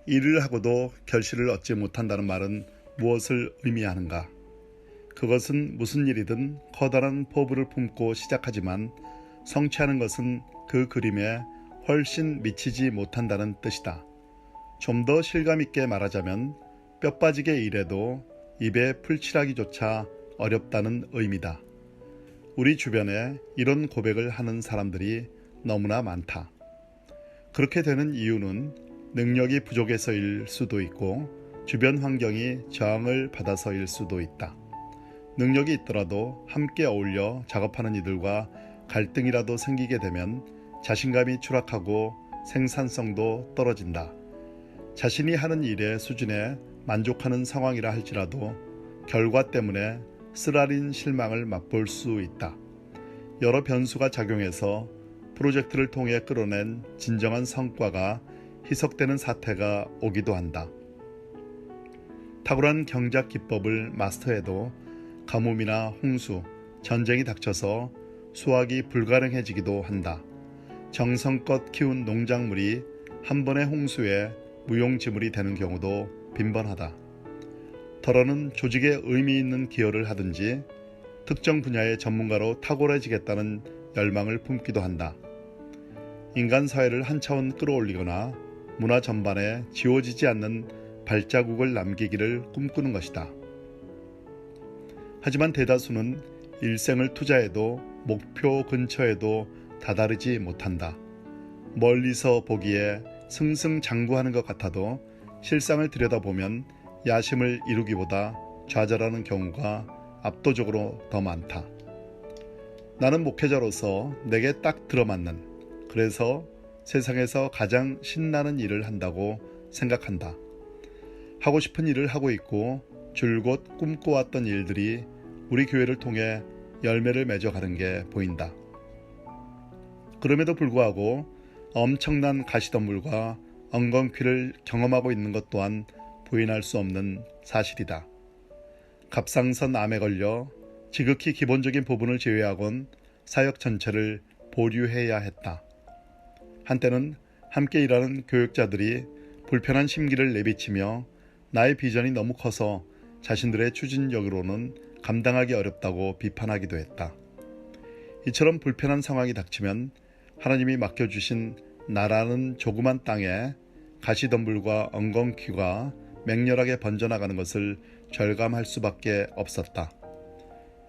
일을 하고도 결실을 얻지 못한다는 말은 무엇을 의미하는가? 그것은 무슨 일이든 커다란 포부를 품고 시작하지만 성취하는 것은 그 그림에 훨씬 미치지 못한다는 뜻이다. 좀 더 실감 있게 말하자면 뼈 빠지게 일해도 입에 풀칠하기조차 어렵다는 의미다. 우리 주변에 이런 고백을 하는 사람들이 너무나 많다. 그렇게 되는 이유는 능력이 부족해서일 수도 있고 주변 환경이 저항을 받아서일 수도 있다. 능력이 있더라도 함께 어울려 작업하는 이들과 갈등이라도 생기게 되면 자신감이 추락하고 생산성도 떨어진다. 자신이 하는 일의 수준에 만족하는 상황이라 할지라도 결과 때문에 쓰라린 실망을 맛볼 수 있다. 여러 변수가 작용해서 프로젝트를 통해 끌어낸 진정한 성과가 희석되는 사태가 오기도 한다. 탁월한 경작 기법을 마스터해도 가뭄이나 홍수, 전쟁이 닥쳐서 수확이 불가능해지기도 한다. 정성껏 키운 농작물이 한 번의 홍수에 무용지물이 되는 경우도 빈번하다. 더러는 조직에 의미 있는 기여를 하든지 특정 분야의 전문가로 탁월해지겠다는 열망을 품기도 한다. 인간 사회를 한 차원 끌어올리거나 문화 전반에 지워지지 않는 발자국을 남기기를 꿈꾸는 것이다. 하지만 대다수는 일생을 투자해도 목표 근처에도 다다르지 못한다. 멀리서 보기에 승승장구하는 것 같아도 실상을 들여다보면 야심을 이루기보다 좌절하는 경우가 압도적으로 더 많다. 나는 목회자로서 내게 딱 들어맞는, 그래서 세상에서 가장 신나는 일을 한다고 생각한다. 하고 싶은 일을 하고 있고 줄곧 꿈꿔왔던 일들이 우리 교회를 통해 열매를 맺어가는 게 보인다. 그럼에도 불구하고 엄청난 가시덤불과 엉겅퀴를 경험하고 있는 것 또한 부인할 수 없는 사실이다. 갑상선 암에 걸려 지극히 기본적인 부분을 제외하곤 사역 전체를 보류해야 했다. 한때는 함께 일하는 교육자들이 불편한 심기를 내비치며 나의 비전이 너무 커서 자신들의 추진력으로는 감당하기 어렵다고 비판하기도 했다. 이처럼 불편한 상황이 닥치면 하나님이 맡겨주신 나라는 조그만 땅에 가시덤불과 엉겅퀴가 맹렬하게 번져나가는 것을 절감할 수밖에 없었다.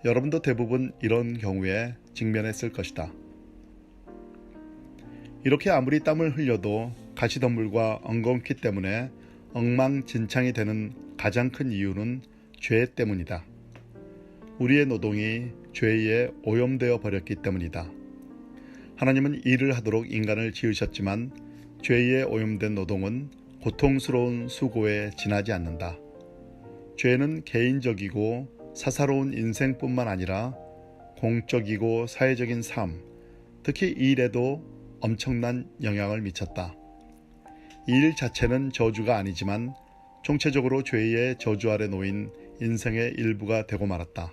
여러분도 대부분 이런 경우에 직면했을 것이다. 이렇게 아무리 땀을 흘려도 가시덤불과 엉겅퀴 때문에 엉망진창이 되는 가장 큰 이유는 죄 때문이다. 우리의 노동이 죄에 오염되어 버렸기 때문이다. 하나님은 일을 하도록 인간을 지으셨지만 죄에 오염된 노동은 고통스러운 수고에 지나지 않는다. 죄는 개인적이고 사사로운 인생뿐만 아니라 공적이고 사회적인 삶, 특히 일에도 엄청난 영향을 미쳤다. 일 자체는 저주가 아니지만 총체적으로 죄의 저주 아래 놓인 인생의 일부가 되고 말았다.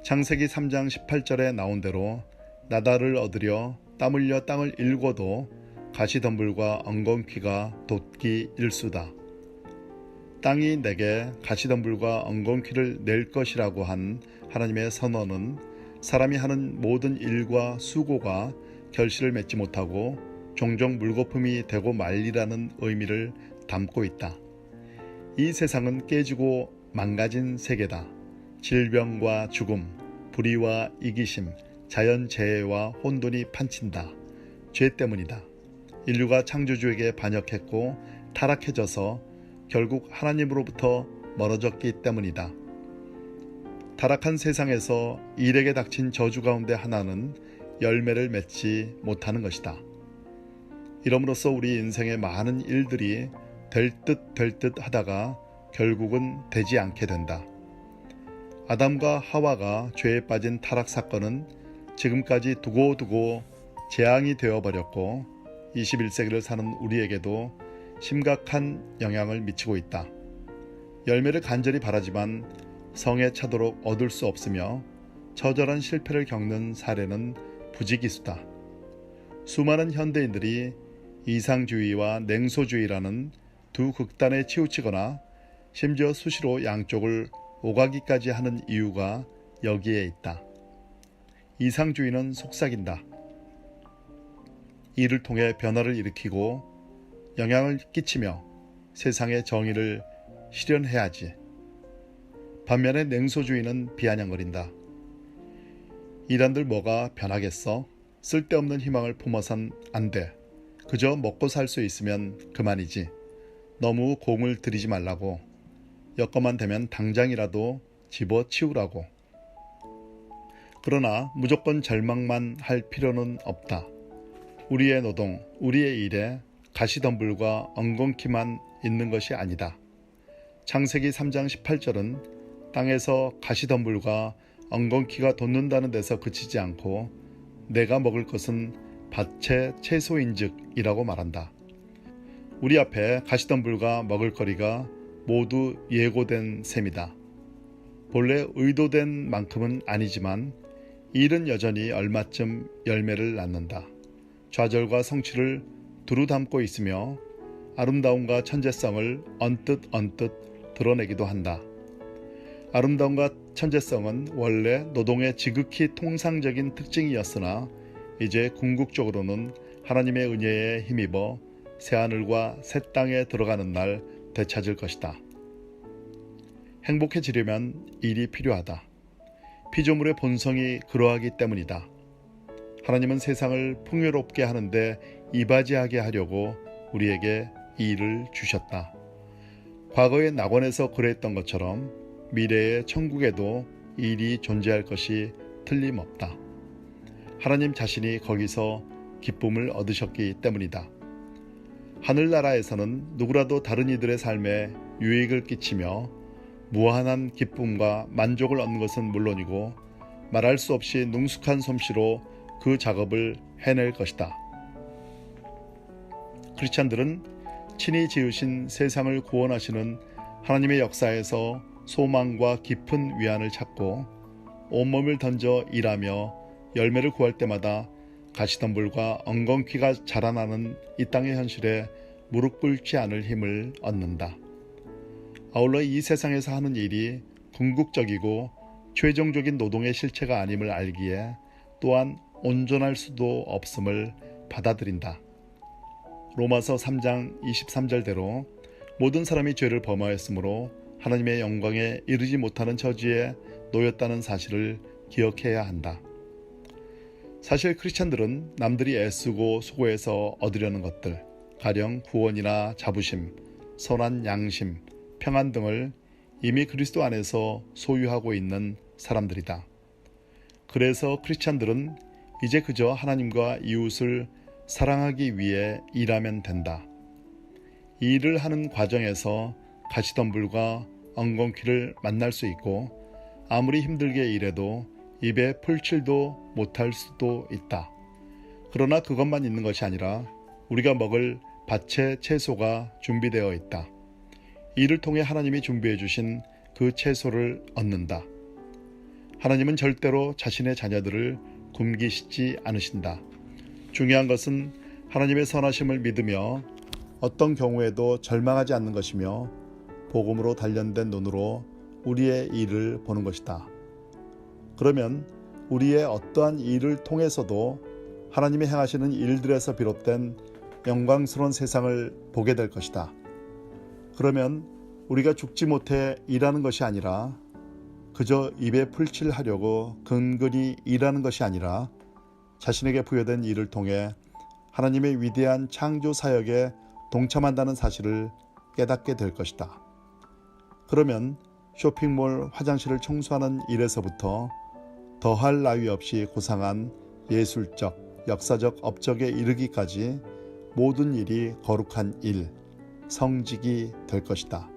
창세기 3장 18절에 나온 대로 나달을 얻으려 땀 흘려 땅을 일궈도 가시덤불과 엉겅퀴가 돋기 일수다. 땅이 내게 가시덤불과 엉겅퀴를 낼 것이라고 한 하나님의 선언은 사람이 하는 모든 일과 수고가 결실을 맺지 못하고 종종 물거품이 되고 말리라는 의미를 담고 있다. 이 세상은 깨지고 망가진 세계다. 질병과 죽음, 불의와 이기심, 자연재해와 혼돈이 판친다. 죄 때문이다. 인류가 창조주에게 반역했고 타락해져서 결국 하나님으로부터 멀어졌기 때문이다. 타락한 세상에서 일에게 닥친 저주 가운데 하나는 열매를 맺지 못하는 것이다. 이러므로써 우리 인생의 많은 일들이 될 듯 하다가 결국은 되지 않게 된다. 아담과 하와가 죄에 빠진 타락 사건은 지금까지 두고두고 재앙이 되어버렸고 21세기를 사는 우리에게도 심각한 영향을 미치고 있다. 열매를 간절히 바라지만 성에 차도록 얻을 수 없으며 처절한 실패를 겪는 사례는 부지기수다. 수많은 현대인들이 이상주의와 냉소주의라는 두 극단에 치우치거나 심지어 수시로 양쪽을 오가기까지 하는 이유가 여기에 있다. 이상주의는 속삭인다. 이를 통해 변화를 일으키고 영향을 끼치며 세상의 정의를 실현해야지. 반면에 냉소주의는 비아냥거린다. 이란들 뭐가 변하겠어? 쓸데없는 희망을 품어선 안 돼. 그저 먹고 살 수 있으면 그만이지. 너무 공을 들이지 말라고. 여건만 되면 당장이라도 집어치우라고. 그러나 무조건 절망만 할 필요는 없다. 우리의 노동, 우리의 일에 가시덤불과 엉겅퀴만 있는 것이 아니다. 창세기 3장 18절은 땅에서 가시덤불과 엉겅퀴가 돋는다는 데서 그치지 않고 내가 먹을 것은 밭의 채소인즉이라고 말한다. 우리 앞에 가시덤불과 먹을거리가 모두 예고된 셈이다. 본래 의도된 만큼은 아니지만 일은 여전히 얼마쯤 열매를 낳는다. 좌절과 성취를 두루 담고 있으며 아름다움과 천재성을 언뜻 드러내기도 한다. 아름다움과 천재성은 원래 노동의 지극히 통상적인 특징이었으나 이제 궁극적으로는 하나님의 은혜에 힘입어 새하늘과 새 땅에 들어가는 날 되찾을 것이다. 행복해지려면 일이 필요하다. 피조물의 본성이 그러하기 때문이다. 하나님은 세상을 풍요롭게 하는데 이바지하게 하려고 우리에게 일을 주셨다. 과거의 낙원에서 그랬던 것처럼 미래의 천국에도 일이 존재할 것이 틀림없다. 하나님 자신이 거기서 기쁨을 얻으셨기 때문이다. 하늘나라에서는 누구라도 다른 이들의 삶에 유익을 끼치며 무한한 기쁨과 만족을 얻는 것은 물론이고 말할 수 없이 능숙한 솜씨로 그 작업을 해낼 것이다. 크리스찬들은 친히 지으신 세상을 구원하시는 하나님의 역사에서 소망과 깊은 위안을 찾고 온몸을 던져 일하며 열매를 구할 때마다 가시덤불과 엉겅퀴가 자라나는 이 땅의 현실에 무릎 꿇지 않을 힘을 얻는다. 아울러 이 세상에서 하는 일이 궁극적이고 최종적인 노동의 실체가 아님을 알기에 또한 온전할 수도 없음을 받아들인다. 로마서 3장 23절대로 모든 사람이 죄를 범하였으므로 하나님의 영광에 이르지 못하는 처지에 놓였다는 사실을 기억해야 한다. 사실 크리스찬들은 남들이 애쓰고 수고해서 얻으려는 것들, 가령 구원이나 자부심, 선한 양심, 평안 등을 이미 그리스도 안에서 소유하고 있는 사람들이다. 그래서 크리스찬들은 이제 그저 하나님과 이웃을 사랑하기 위해 일하면 된다. 이 일을 하는 과정에서 가시덤불과 엉겅퀴를 만날 수 있고 아무리 힘들게 일해도 입에 풀칠도 못할 수도 있다. 그러나 그것만 있는 것이 아니라 우리가 먹을 밭의 채소가 준비되어 있다. 이를 통해 하나님이 준비해 주신 그 채소를 얻는다. 하나님은 절대로 자신의 자녀들을 굶기시지 않으신다. 중요한 것은 하나님의 선하심을 믿으며 어떤 경우에도 절망하지 않는 것이며 복음으로 단련된 눈으로 우리의 일을 보는 것이다. 그러면 우리의 어떠한 일을 통해서도 하나님이 행하시는 일들에서 비롯된 영광스러운 세상을 보게 될 것이다. 그러면 우리가 죽지 못해 일하는 것이 아니라 그저 입에 풀칠하려고 근근히 일하는 것이 아니라 자신에게 부여된 일을 통해 하나님의 위대한 창조 사역에 동참한다는 사실을 깨닫게 될 것이다. 그러면 쇼핑몰 화장실을 청소하는 일에서부터 더할 나위 없이 고상한 예술적, 역사적 업적에 이르기까지 모든 일이 거룩한 일, 성직이 될 것이다.